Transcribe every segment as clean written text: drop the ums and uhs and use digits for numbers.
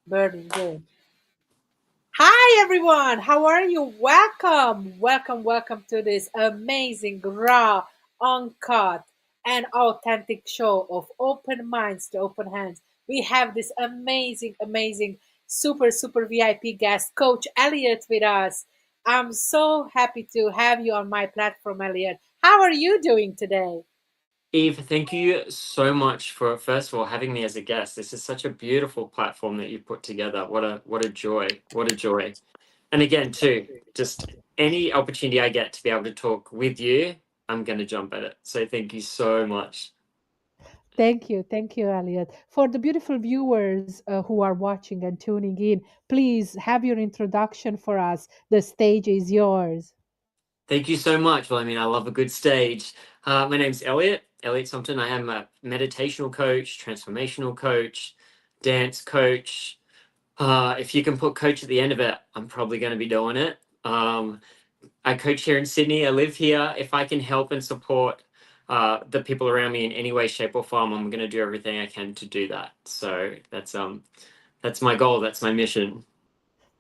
Burning good. Hi everyone, how are you? Welcome to this amazing, raw, uncut, and authentic show of open minds to open hands. We have this amazing, super VIP guest, Coach Elliott, with us. I'm so happy to have you on my platform, Elliott. How are you doing today? Eve, thank you so much for first of all having me as a guest. This is such a beautiful platform that you've put together. What a joy. What a joy. And again, too, just any opportunity I get to be able to talk with you, I'm gonna jump at it. So thank you so much. Thank you, Elliot. For the beautiful viewers who are watching and tuning in, please have your introduction for us. The stage is yours. Thank you so much. Well, I mean, I love a good stage. My name's Elliot Sumpton. I am a meditational coach, transformational coach, dance coach. If you can put coach at the end of it, I'm probably going to be doing it. I coach here in Sydney. I live here. If I can help and support the people around me in any way, shape, or form, I'm going to do everything I can to do that. So that's my goal. That's my mission.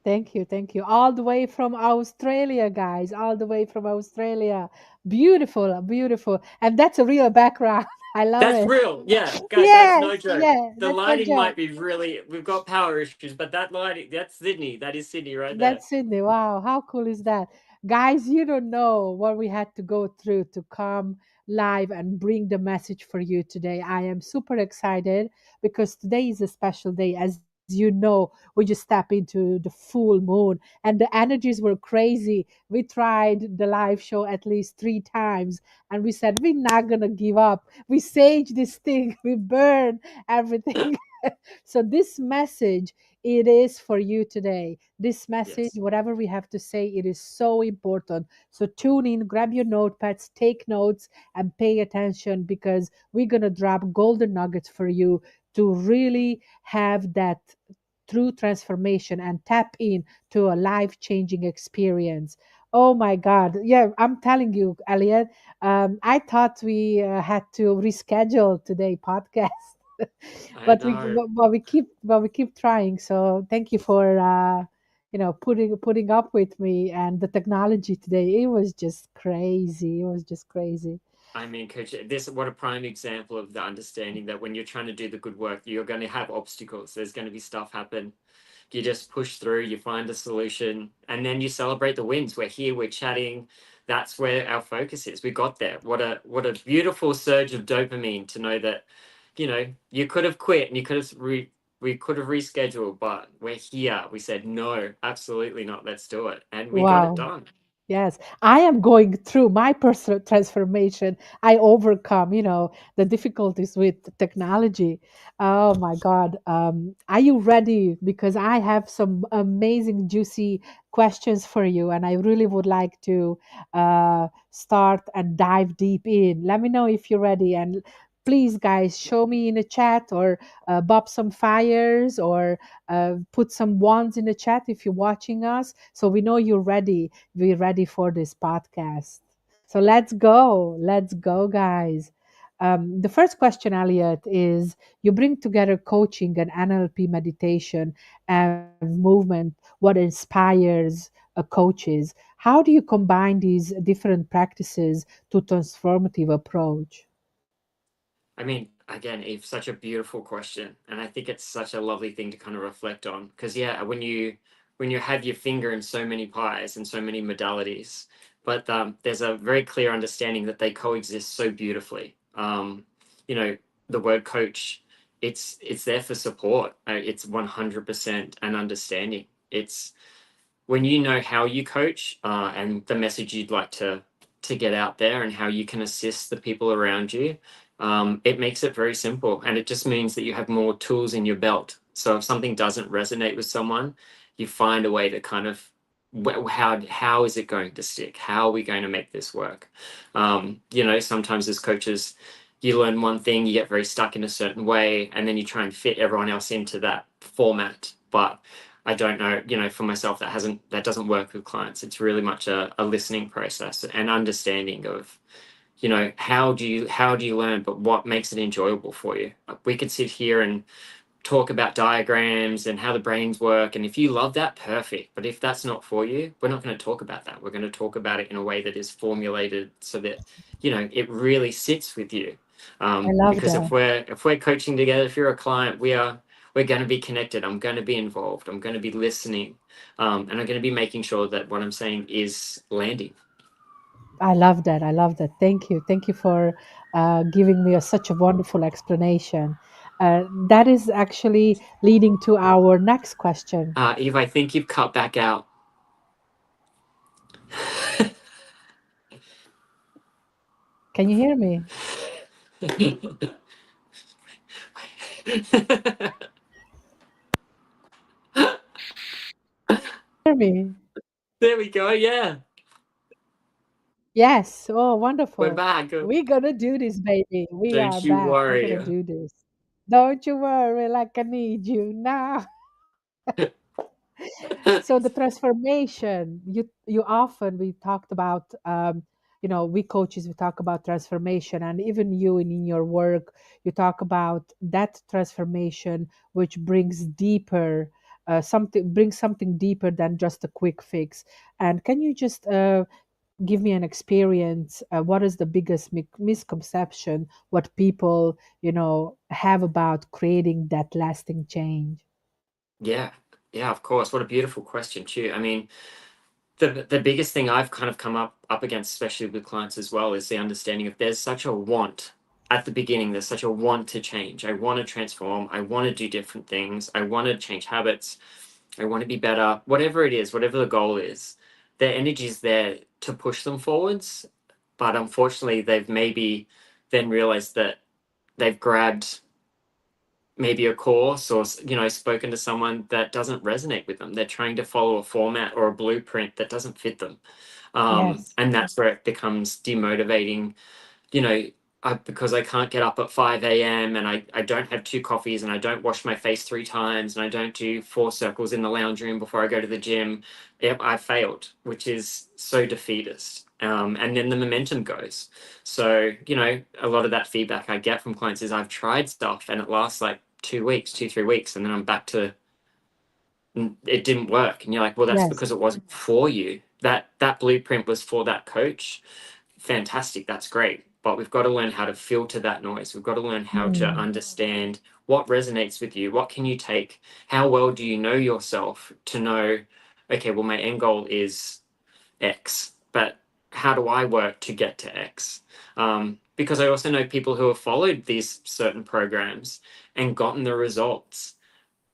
Thank you. All the way from Australia, guys. All the way from Australia. Beautiful, beautiful. And that's a real background. I love That's it. real. Yeah, guys, that's no Yes, joke. yeah, The that's no lighting joke. might be really. We've got power issues, but that lighting, that's Sydney. That is Sydney right there. That's Sydney. Wow, how cool is that? Guys, you don't know what we had to go through to come live and bring the message for you today. I am super excited because today is a special day. As you know, we just step into the full moon and the energies were crazy. We tried the live show at least 3 times and we said, we're not going to give up. We sage this thing, we burn everything. So, this message, it is for you today. This message, Yes. whatever we have to say, it is so important. So tune in, grab your notepads, take notes, and pay attention because we're going to drop golden nuggets for you to really have that true transformation and tap in to a life changing experience. Oh my God. Yeah, I'm telling you, Elliot, I thought we had to reschedule today podcast. I but we know. but we keep trying. So thank you for putting up with me and the technology today. It was just crazy. It was just crazy. I mean, Coach, this what a prime example of the understanding that when you're trying to do the good work, you're going to have obstacles. There's going to be stuff happen. You just push through, you find a solution, and then you celebrate the wins. We're here, we're chatting. That's where our focus is. We got there. What a beautiful surge of dopamine to know that, you could have quit and you could have we could have rescheduled, but we're here. We said no, absolutely not. Let's do it, and we got it Wow. done. Yes, I am going through my personal transformation. I overcome, the difficulties with technology. Oh my God. Are you ready? Because I have some amazing, juicy questions for you, and I really would like to start and dive deep in. Let me know if you're ready. And please, guys, show me in a chat or bob some fires or put some ones in the chat if you're watching us so we know you're ready. We're ready for this podcast. So let's go. Let's go, guys. The first question, Elliot, is you bring together coaching and NLP meditation and movement, what inspires coaches. How do you combine these different practices to transformative approach? I mean, again, it's such a beautiful question, and I think it's such a lovely thing to kind of reflect on. Because yeah, when you have your finger in so many pies and so many modalities, but there's a very clear understanding that they coexist so beautifully. You know, the word coach, it's there for support. It's 100% an understanding. It's when you know how you coach and the message you'd like to get out there and how you can assist the people around you, it makes it very simple, and it just means that you have more tools in your belt. So if something doesn't resonate with someone, you find a way to kind of how is it going to stick? How are we going to make this work? Sometimes as coaches, you learn one thing, you get very stuck in a certain way, and then you try and fit everyone else into that format. But I don't know, for myself, that doesn't work with clients. It's really much a listening process and understanding of, how do you learn, but what makes it enjoyable for you? We could sit here and talk about diagrams and how the brains work. And if you love that, perfect. But if that's not for you, we're not going to talk about that. We're going to talk about it in a way that is formulated so that, it really sits with you. I love Because that. if we're coaching together, if you're a client, we're going to be connected. I'm going to be involved. I'm going to be listening, and I'm going to be making sure that what I'm saying is landing. I love that. I love that. Thank you. Thank you for giving me such a wonderful explanation. That is actually leading to our next question. Eve, I think you've cut back out. Can you hear me? Hear me? There we go. Yeah, Yes. Oh, we're wonderful. back. We're gonna do this, baby. We are Don't you back. We're gonna worry. do this. Don't you worry, like I need you now. So the transformation, you often we talked about, we coaches we talk about transformation, and even you in your work, you talk about that transformation which brings deeper, something deeper than just a quick fix. And can you just give me an experience? What is the biggest misconception what people have about creating that lasting change? Yeah, yeah, of course. What a beautiful question too. I mean, the biggest thing I've kind of come up against, especially with clients as well, is the understanding of there's such a want at the beginning. There's such a want to change. I want to transform. I want to do different things. I want to change habits. I want to be better. Whatever it is, whatever the goal is, their energy is there to push them forwards. But unfortunately, they've maybe then realized that they've grabbed maybe a course or spoken to someone that doesn't resonate with them. They're trying to follow a format or a blueprint that doesn't fit them, Yes. and that's where it becomes demotivating. you know, because I can't get up at 5 a.m. and I don't have two coffees and I don't wash my face three times and I don't do four circles in the lounge room before I go to the gym, yep, I failed, which is so defeatist. And then the momentum goes. So, a lot of that feedback I get from clients is I've tried stuff and it lasts like 2 weeks, 3 weeks, and then I'm back to it didn't work. And you're like, well, that's Yes. because it wasn't for you. That blueprint was for that coach. Fantastic, that's great, but we've got to learn how to filter that noise. We've got to learn how to Mm. understand what resonates with you, what can you take, how well do you know yourself to know, okay, well, my end goal is X, but how do I work to get to X? Because I also know people who have followed these certain programs and gotten the results,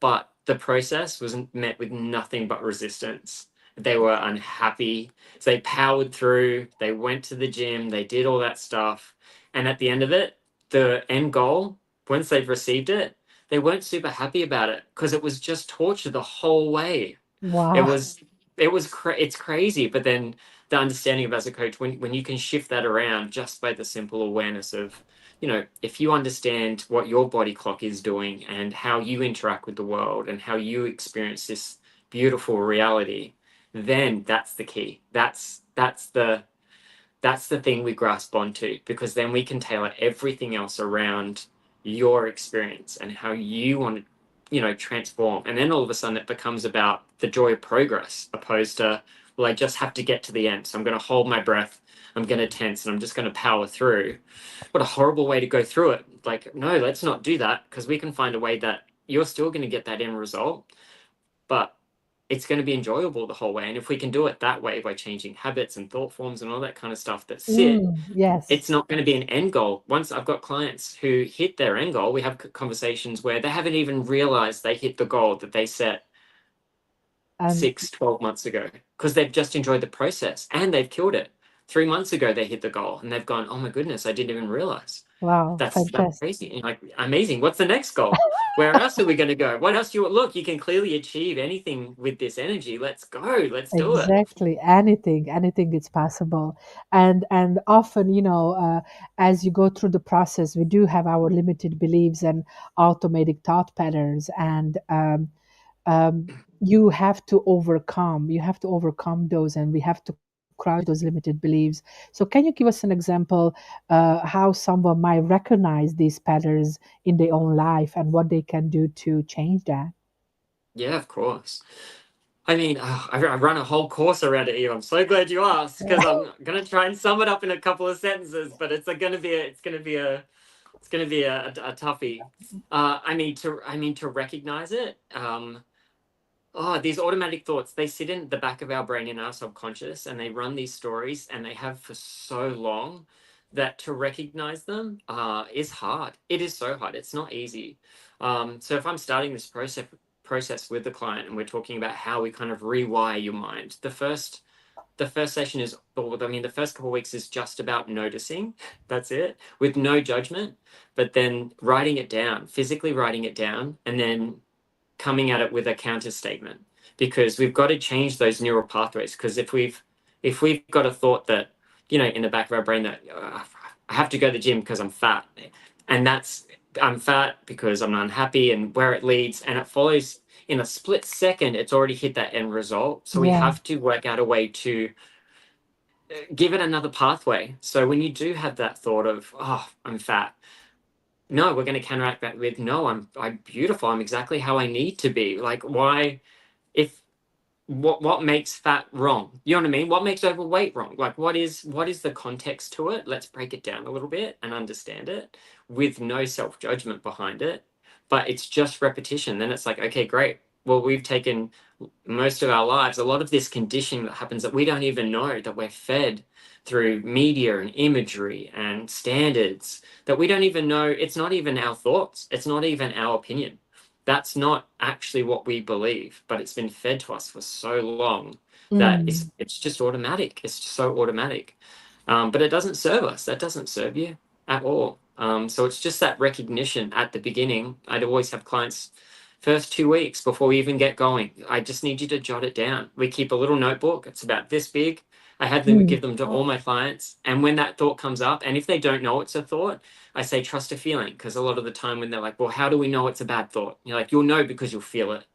but the process was met with nothing but resistance. They were unhappy. So they powered through, they went to the gym, they did all that stuff. And at the end of it, the end goal, once they've received it, they weren't super happy about it because it was just torture the whole way. It Wow. was it's crazy, but then the understanding of as a coach when you can shift that around just by the simple awareness of, if you understand what your body clock is doing and how you interact with the world and how you experience this beautiful reality, then that's the key. That's the thing we grasp onto, because then we can tailor everything else around your experience and how you want to, transform. And then all of a sudden it becomes about the joy of progress, opposed to, well, I just have to get to the end, so I'm going to hold my breath, I'm going to tense, and I'm just going to power through. What a horrible way to go through it. Like, no, let's not do that, because we can find a way that you're still going to get that end result, but it's going to be enjoyable the whole way. And if we can do it that way by changing habits and thought forms and all that kind of stuff that sit, Yes. it's not going to be an end goal. Once I've got clients who hit their end goal, we have conversations where they haven't even realized they hit the goal that they set And 6, 12 months ago, because they've just enjoyed the process and they've killed it. 3 months ago, they hit the goal and they've gone, oh my goodness, I didn't even realize. wow, That's fantastic. crazy. And like, amazing. What's the next goal? Where else are we going to go? What else do you look? You can clearly achieve anything with this energy. Let's go. Let's do it. Exactly. Anything is possible. And often, as you go through the process, we do have our limited beliefs and automatic thought patterns. And um, you have to overcome those, and we have to crush those limited beliefs. So, can you give us an example how someone might recognize these patterns in their own life and what they can do to change that? Yeah, of course. I mean, I run a whole course around it, Eve. I'm so glad you asked because I'm gonna try and sum it up in a couple of sentences, but it's gonna be a toughie. I mean to recognize it. Oh, these automatic thoughts, they sit in the back of our brain in our subconscious and they run these stories and they have for so long that to recognize them is hard. It is so hard. It's not easy. So if I'm starting this process with the client and we're talking about how we kind of rewire your mind, the first session is, I mean, the first couple of weeks is just about noticing. That's it, with no judgment, but then writing it down, physically writing it down, and then coming at it with a counter statement, because we've got to change those neural pathways. Because if we've got a thought that, you know, in the back of our brain that I have to go to the gym because I'm fat, and that's, I'm fat because I'm unhappy, and where it leads, and it follows in a split second, it's already hit that end result. So we Yeah. have to work out a way to give it another pathway. So when you do have that thought of, oh, I'm fat, no, we're going to counteract that with, no, I'm beautiful. I'm exactly how I need to be. Like, why, if what makes fat wrong? You know what I mean? What makes overweight wrong? Like, what is the context to it? Let's break it down a little bit and understand it with no self-judgment behind it. But it's just repetition. Then it's like, okay, great. Well, we've taken most of our lives, a lot of this conditioning that happens that we don't even know, that we're fed through media and imagery and standards, that we don't even know. It's not even our thoughts. It's not even our opinion. That's not actually what we believe, but it's been fed to us for so long that Mm, it's just automatic. It's just so automatic. But it doesn't serve us. That doesn't serve you at all. So it's just that recognition at the beginning. I'd always have clients, first 2 weeks before we even get going, I just need you to jot it down. We keep a little notebook. It's about this big. I had them mm, give them to all my clients. And when that thought comes up, and if they don't know it's a thought, I say trust a feeling. Because a lot of the time when they're like, well, how do we know it's a bad thought? You're like, you'll know because you'll feel it.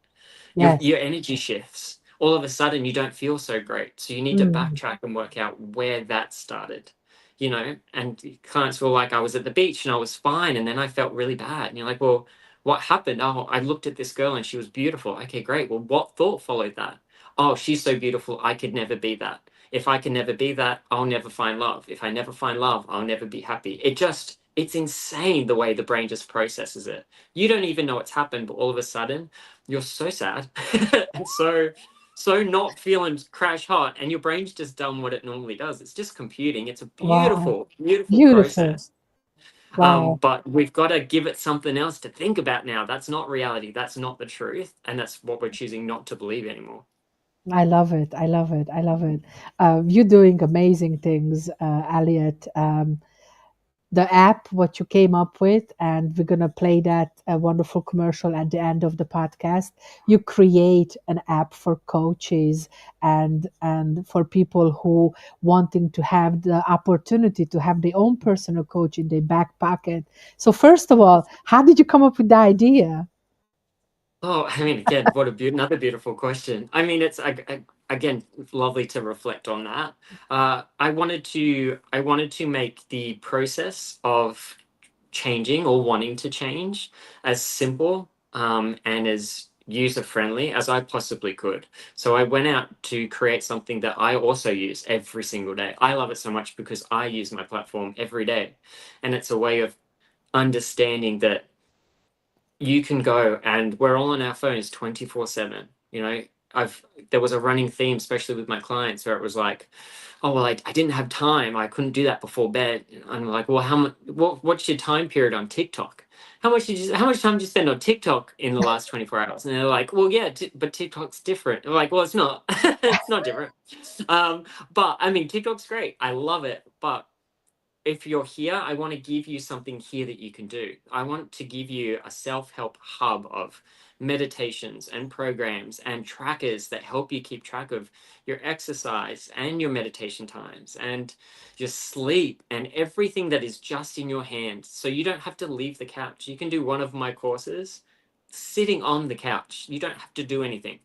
yes. Your energy shifts. All of a sudden, you don't feel so great. So you need to Mm, backtrack and work out where that started. You know, and clients were like, I was at the beach and I was fine, and then I felt really bad. And you're like, well, what happened? Oh, I looked at this girl and she was beautiful. Okay, great. Well, what thought followed that? Oh, she's so beautiful. I could never be that. If I can never be that, I'll never find love. If I never find love, I'll never be happy. It's insane the way the brain just processes it. You don't even know it's happened, but all of a sudden, you're so sad and so not feeling crash hot, and your brain's just done what it normally does. It's just computing. It's a wow. beautiful Beautiful. process. Wow. But we've got to give it something else to think about now. That's not reality. That's not the truth, and that's what we're choosing not to believe anymore. I love it. I love it. I love it. You're doing amazing things, Elliot. The app, what you came up with, and we're going to play that wonderful commercial at the end of the podcast. You create an app for coaches and for people who wanting to have the opportunity to have their own personal coach in their back pocket. So first of all, how did you come up with the idea? Oh, I mean, again, what a another beautiful question. I mean, again lovely to reflect on that. I wanted to make the process of changing or wanting to change as simple and as user friendly as I possibly could. So I went out to create something that I also use every single day. I love it so much because I use my platform every day, and it's a way of understanding that you can go, and we're all on our phones 24/7. You know, I've there was a running theme, especially with my clients, where it was like, oh well, I didn't have time, I couldn't do that before bed. And I'm like, well, how much, what's your time period on TikTok? How much time did you spend on TikTok in the last 24 hours? And they're like, well, yeah, but TikTok's different. I'm like, well, it's not. It's not different. um but I mean, TikTok's great, I love it, but if you're here, I want to give you something here that you can do. I want to give you a self help hub of meditations and programs and trackers that help you keep track of your exercise and your meditation times and your sleep and everything that is just in your hand. So you don't have to leave the couch. You can do one of my courses sitting on the couch. You don't have to do anything.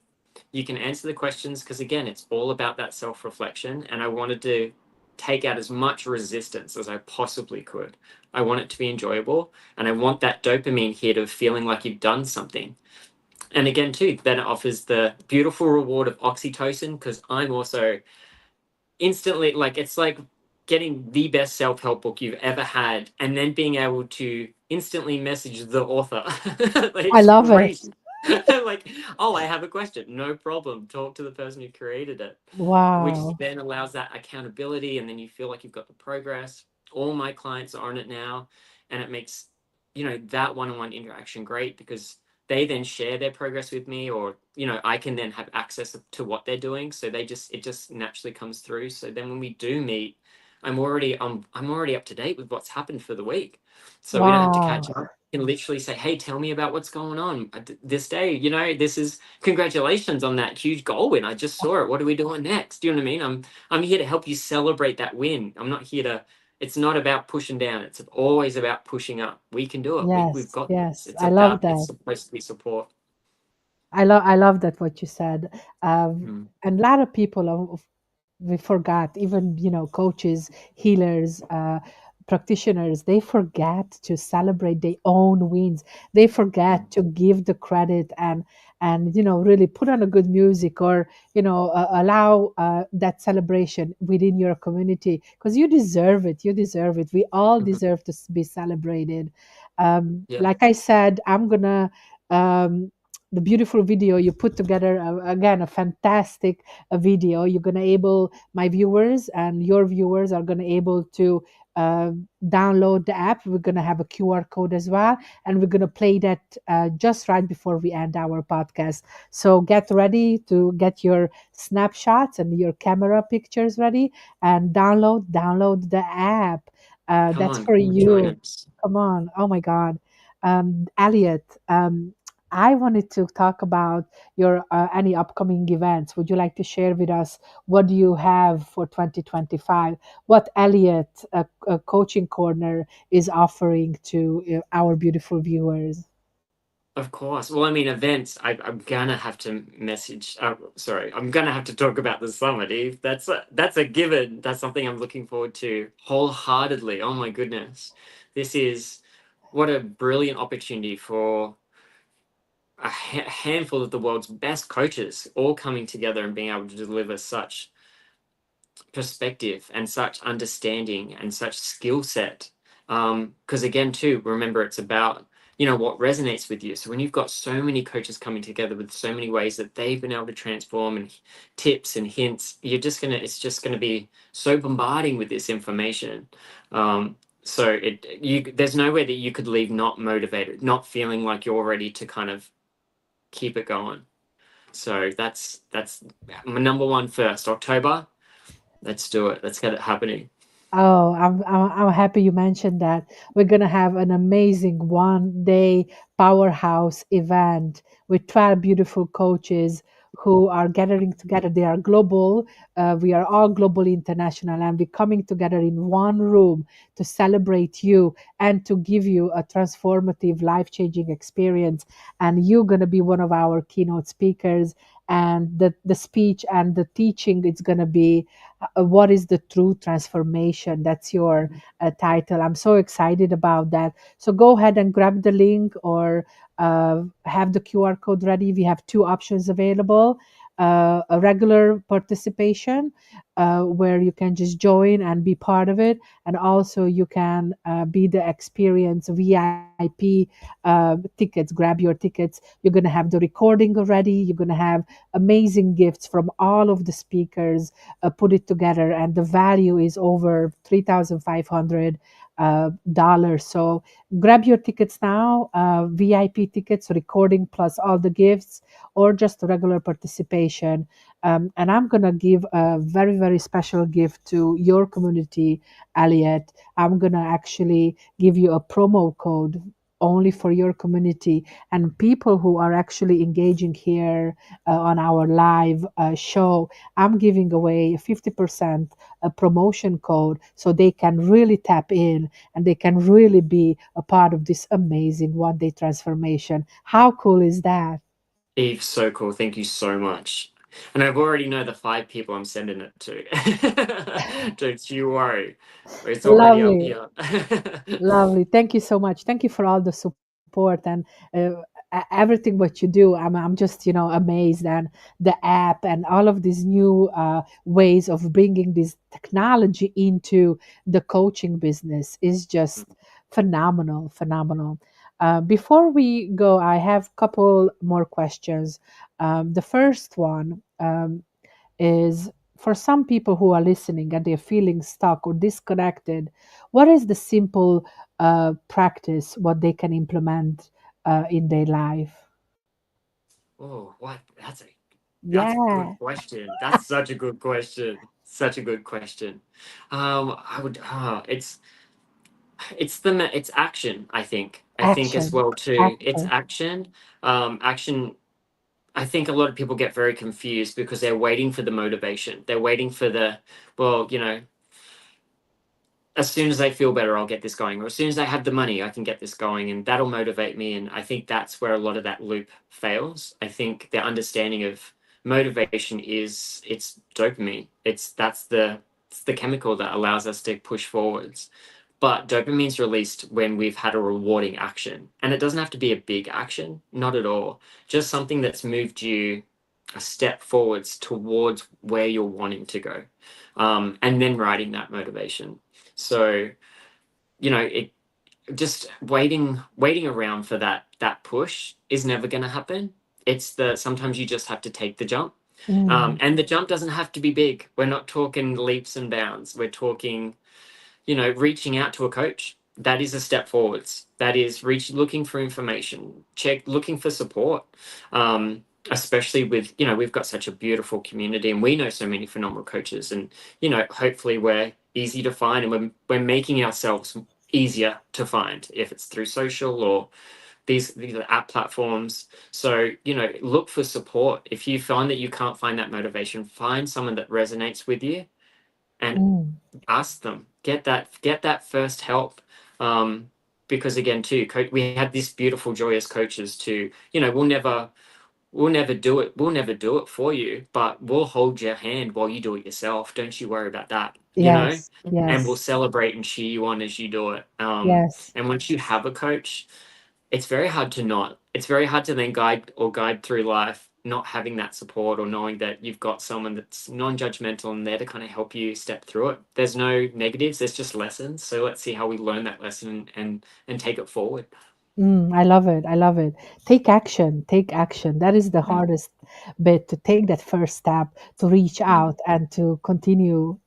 You can answer the questions because, again, it's all about that self reflection. And I wanted to take out as much resistance as I possibly could. I want it to be enjoyable, and I want that dopamine hit of feeling like you've done something. And again, too, then it offers the beautiful reward of oxytocin because I'm also instantly like, it's like getting the best self-help book you've ever had and then being able to instantly message the author. Like, I it's love it. great. Like, oh, I have a question, no problem, talk to the person who created it, which Wow. then allows that accountability, and then you feel like you've got the progress. All my clients are on it now, and it makes, that one-on-one interaction great because they then share their progress with me, or I can then have access to what they're doing, so it just naturally comes through. So then when we do meet, I'm already up to date with what's happened for the week, so we don't have to catch Wow. up. I can literally say, hey, tell me about what's going on this day. This is congratulations on that huge goal win. I just saw it. What are we doing next? Do you know what I mean? I'm here to help you celebrate that win. I'm not here to. It's not about pushing down. It's always about pushing up. We can do it. We've Yes, got this. yes. It's I love about. It's that. supposed to be support. I love that what you said. Mm, And a lot of people we forgot, even coaches, healers, practitioners, they forget to celebrate their own wins. They mm, forget to give the credit and really put on a good music, or allow that celebration within your community, because you deserve it. You deserve it. We all mhm. deserve to be celebrated. Yeah, Like I said, I'm gonna um, the beautiful video you put together, again, a fantastic video. You're gonna able my viewers and your viewers are gonna able to uh, download the app. We're gonna have a QR code as well, and we're gonna play that just right before we end our podcast. So get ready to get your snapshots and your camera pictures ready, and download the app. come That's on, for come and join you. us. Come on. Oh my God. Elliot, I wanted to talk about your any upcoming events. Would you like to share with us what do you have for 2025? What Elliot Coaching Corner is offering to our beautiful viewers? Of course. Well, I mean, events. I'm gonna have to message. Sorry, I'm gonna have to talk about the summit. Eve. That's a given. That's something I'm looking forward to wholeheartedly. Oh my goodness, this is what a brilliant opportunity for a handful of the world's best coaches all coming together and being able to deliver such perspective and such understanding and such skill set. Because again, too, remember, it's about what resonates with you. So when you've got so many coaches coming together with so many ways that they've been able to transform, and tips and hints, it's just gonna be so bombarding with this information. So there's no way that you could leave not motivated, not feeling like you're ready to kind of keep it going. So that's my number one first October. Let's do it. Let's get it happening. Oh, I'm happy you mentioned that. We're gonna have an amazing 1 day powerhouse event with 12 beautiful coaches who are gathering together. They are global. We are all globally international, and we're coming together in one room to celebrate you and to give you a transformative, life-changing experience. And you're gonna be one of our keynote speakers. And the speech and the teaching, it's gonna be what is the true transformation. That's your title. I'm so excited about that. So go ahead and grab the link, or have the QR code ready. We have two options available: a regular participation, where you can just join and be part of it, and also you can be the experience VIP tickets. Grab your tickets. You're going to have the recording already. You're going to have amazing gifts from all of the speakers put it together, and the value is over $3,500. So grab your tickets now, VIP tickets, recording plus all the gifts, or just regular participation. And I'm gonna give a very, very special gift to your community, Elliot. I'm gonna actually give you a promo code only for your community, and people who are actually engaging here on our live show. I'm giving away a 50% promotion code, so they can really tap in and they can really be a part of this amazing 1 day transformation. How cool is that? Eve, so cool. Thank you so much. And I've already know the 5 people I'm sending it to. Don't you worry. It's already up Lovely. here. Lovely. Thank you so much. Thank you for all the support and everything what you do. I'm just, amazed. And the app and all of these new ways of bringing this technology into the coaching business is just phenomenal, phenomenal. Before we go, I have a couple more questions. The first one, is for some people who are listening and they're feeling stuck or disconnected, what is the simple practice what they can implement in their life? Oh, what? That's a good Yeah, question. That's such a good question. Such a good question. I would. It's action. I think. I think as action, well too. It's action. action. Action. I think a lot of people get very confused because they're waiting for the motivation. They're waiting for the, well, as soon as I feel better, I'll get this going. Or as soon as I have the money, I can get this going, and that'll motivate me. And I think that's where a lot of that loop fails. I think the understanding of motivation is it's dopamine. It's the chemical that allows us to push forwards. But dopamine's released when we've had a rewarding action. And it doesn't have to be a big action, not at all. Just something that's moved you a step forwards towards where you're wanting to go. And then riding that motivation. So, it just waiting around for that push is never going to happen. It's the sometimes you just have to take the jump. Mm, And the jump doesn't have to be big. We're not talking leaps and bounds. We're talking reaching out to a coach. That is a step forwards. That is looking for information, looking for support. Especially with, we've got such a beautiful community and we know so many phenomenal coaches, and, hopefully we're easy to find, and we're making ourselves easier to find if it's through social or these app platforms. So, look for support. If you find that you can't find that motivation, find someone that resonates with you and mm. ask them, get that first help. Because again too, we have this beautiful joyous coaches too. We'll never do it for you, but we'll hold your hand while you do it yourself. Don't you worry about that. Yes, And we'll yes, celebrate and cheer you on as you do it. yes. And once you have a coach, it's very hard to then guide through life not having that support, or knowing that you've got someone that's non-judgmental and there to kind of help you step through it. There's no negatives, there's just lessons. So let's see how we learn that lesson and take it forward. I love it. I love it. Take action. Take action. That is the Mm, hardest bit, to take that first step, to reach mm, out and to continue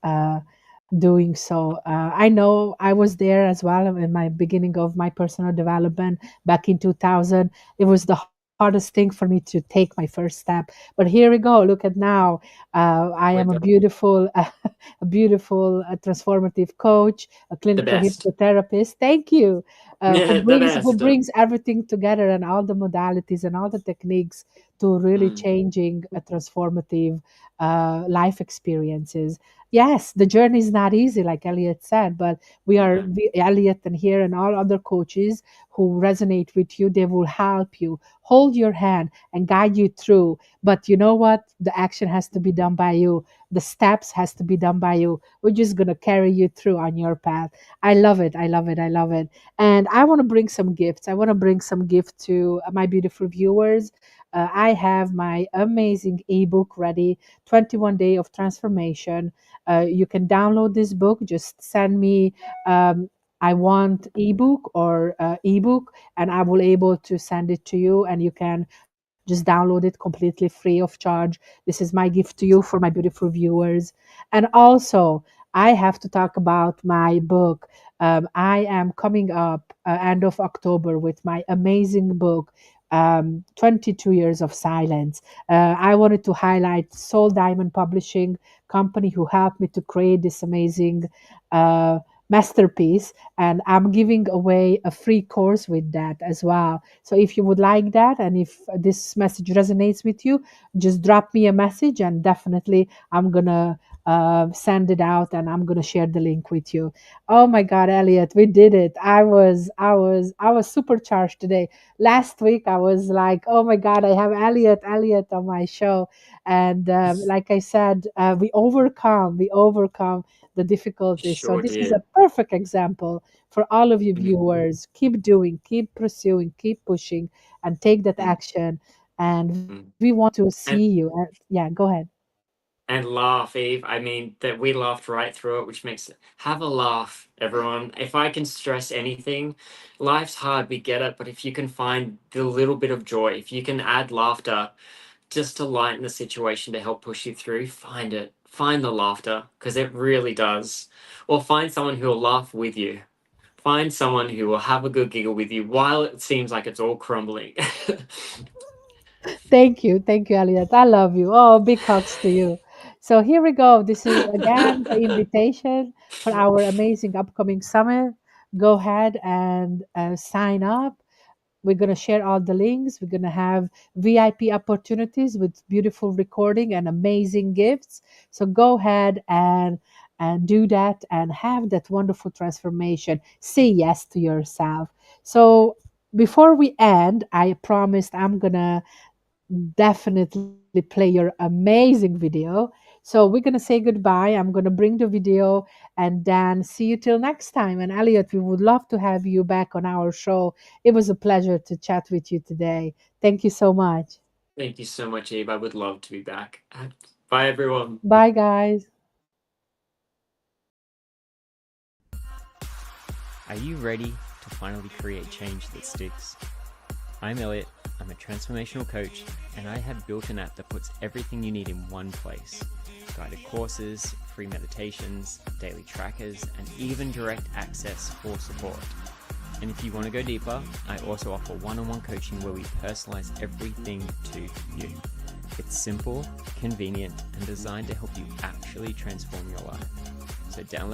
doing so. I know I was there as well in my beginning of my personal development back in 2000. It was the hardest thing for me to take my first step. But here we go. Look at now. I am we're a done. beautiful, a beautiful transformative coach, a The clinical best. hypnotherapist. Thank you who Yeah, the who best. brings everything together and all the modalities and all the techniques to really Mm, changing a transformative life experiences. Yes, the journey is not easy, like Elliot said, but no. Elliot and here and all other coaches who resonate with you. They will help you, hold your hand, and guide you through. But you know what? The action has to be done by you. The steps has to be done by you. We're just gonna carry you through on your path. I love it. I love it. I love it. And I want to bring some gifts. I want to bring some gift to my beautiful viewers. I have my amazing ebook ready, 21 Day of Transformation. You can download this book. Just send me I want ebook or ebook, and I will able to send it to you, and you can just download it completely free of charge. This is my gift to you for my beautiful viewers. And also, I have to talk about my book. I am coming up end of October with my amazing book, 22 Years of Silence. I wanted to highlight Soul Diamond Publishing Company, who helped me to create this amazing masterpiece, and I'm giving away a free course with that as well. So if you would like that, and if this message resonates with you, just drop me a message, and definitely I'm gonna send it out, and I'm gonna share the link with you. Oh my God, Elliot, we did it. I was supercharged today. Last week I was like, oh my God, I have Elliot on my show, and like I said, we overcome the difficulties. So Sure this is a did. perfect example for all of you Mm, viewers. Keep doing, keep pursuing, keep pushing, and take that mm, action. And we mm. want to see And you. Yeah, go ahead. and laugh, Eve. I mean, that we laughed right through it, which makes have a laugh, everyone. If I can stress anything, life's hard, we get it, but if you can find the little bit of joy, if you can add laughter just to lighten the situation to help push you through, find it. Find the laughter, because it really does. Or find someone who will laugh with you. Find someone who will have a good giggle with you while it seems like it's all crumbling. Thank you, Elliot. I love you. Oh, big hugs to you. So here we go. This is again the invitation for our amazing upcoming summit. Go ahead and sign up. We're going to share all the links. We're going to have VIP opportunities with beautiful recording and amazing gifts. So go ahead and do that and have that wonderful transformation. Say yes to yourself. So before we end, I promised I'm going to definitely play your amazing video. So we're going to say goodbye. I'm going to bring the video, and then see you till next time. And Elliot, we would love to have you back on our show. It was a pleasure to chat with you today. Thank you so much. Thank you so much, Abe. I would love to be back. Bye, everyone. Bye, guys. Are you ready to finally create change that sticks? I'm Elliott, I'm a transformational coach, and I have built an app that puts everything you need in one place. Guided courses, free meditations, daily trackers, and even direct access for support. And if you want to go deeper, I also offer one-on-one coaching where we personalize everything to you. It's simple, convenient, and designed to help you actually transform your life. So download